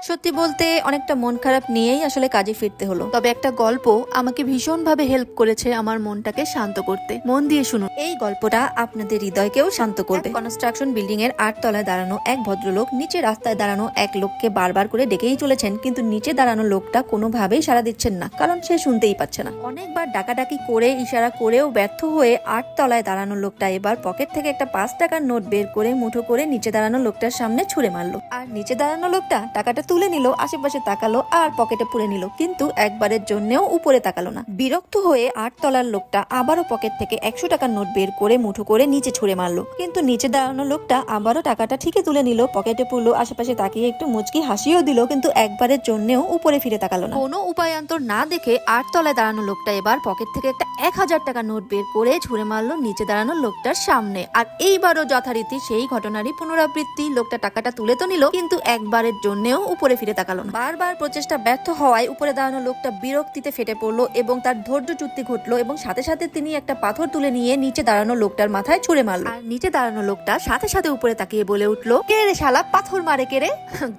সত্যি বলতে অনেকটা মন খারাপ নিয়েই আসলে কাজে ফিরতে হলো। তবে একটা গল্প আমাকে ভীষণভাবে হেল্প করেছে আমার মনটাকে শান্ত করতে। মন দিয়ে শুনুন, এই গল্পটা আপনাদের হৃদয়কেও শান্ত করবে। কনস্ট্রাকশন বিল্ডিং এর 8 তলায় দাঁড়ানো এক ভদ্রলোক নিচে রাস্তায় দাঁড়ানো এক লোককে বারবার করে ডেকেই চলেছেন, কিন্তু নিচে দাঁড়ানো লোকটা কোনোভাবেই সাড়া দিচ্ছেন না, কারণ সে শুনতেই পাচ্ছে না। অনেকবার ডাকাডাকি করে ইশারা করেও ব্যর্থ হয়ে 8 তলায় দাঁড়ানো লোকটা এবার পকেট থেকে একটা 5 টাকার নোট বের করে মুঠো করে নিচে দাঁড়ানো লোকটার সামনে ছুঁড়ে মারলো। আর নিচে দাঁড়ানো লোকটা টাকাটা তুলে নিল, আশেপাশে তাকালো আর পকেটে পুরে নিল, কিন্তু একবারের জন্যও উপরে তাকালো না। বিরক্ত হয়ে 8 তলার লোকটা আবারও পকেট থেকে 100 টাকার নোট বের করে মুঠো করে নিচে ছুঁড়ে মারলো, কিন্তু নিচে দাঁড়ানো লোকটা আবারও টাকাটা ঠিকই তুলে নিল, পকেটে পুরলো, আশেপাশে তাকিয়ে একটু মুচকি হাসিও দিল, কিন্তু একবারের জন্যও উপরে ফিরে তাকালো না। কোনো উপায়ান্তর না দেখে 8 তলায় দাঁড়ানো লোকটা এবার পকেট থেকে একটা 1000 টাকার নোট বের করে ছুঁড়ে মারলো নিচে দাঁড়ানো লোকটার সামনে। আর এইবারও যথারীতি সেই ঘটনারই পুনরাবৃত্তি। লোকটা টাকাটা তুলে তো নিল, কিন্তু একবারের জন্যও উপরে ফিরে তাকালো না। বারবার প্রচেষ্টা ব্যর্থ হওয়ায় উপরে দাঁড়ানো লোকটা বিরক্তিতে ফেটে পড়লো এবং তার ধৈর্যচ্যুতি ঘটলো, এবং সাথে সাথে তিনি একটা পাথর তুলে নিয়ে নিচে দাঁড়ানো লোকটার মাথায় ছুঁড়ে মারলো। আর নিচে দাঁড়ানো লোকটা সাথে সাথে উপরে তাকিয়ে বলে উঠলো, কে রে শালা, পাথর মারে কে রে?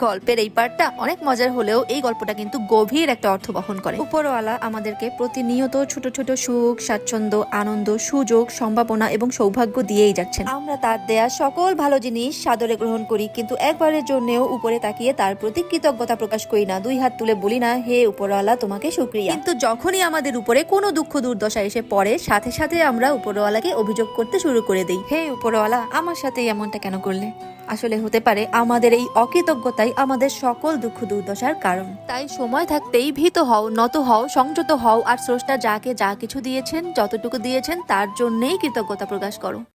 গল্পের এই পার্টটা অনেক মজার হলেও এই গল্পটা কিন্তু গভীর একটা অর্থ বহন করে। উপরওয়ালা আমাদেরকে প্রতিনিয়ত ছোট ছোট সুখ, স্বাচ্ছন্দ্য, আনন্দ, সুযোগ, সম্ভাবনা এবং সৌভাগ্য দিয়েই যাচ্ছেন। আমরা তার দেয়া সকল ভালো জিনিস সাদরে গ্রহণ করি, কিন্তু একবারের জন্যও উপরে তাকিয়ে তার প্রতি কৃতজ্ঞতা প্রকাশ করি না, দুই হাত তুলে বলি না, হে উপরওয়ালা তোমাকে শুকরিয়া। কিন্তু যখনই আমাদের উপরে কোনো দুঃখ দুর্দশা এসে পড়ে, সাথে সাথে আমরা উপরওয়ালাকে অভিযোগ করতে শুরু করে দিই, হে উপরওয়ালা আমার সাথে এমনটা কেন করলে? আসলে হতে পারে আমাদের এই অকৃতজ্ঞতাই আমাদের সকল দুঃখ দুর্দশার কারণ। তাই সময় থাকতেই ভীত হও, নত হও, সংযত হও, আর স্রষ্টা যাকে যা কিছু দিয়েছেন, যতটুকু দিয়েছেন তার জন্যই কৃতজ্ঞতা প্রকাশ করো।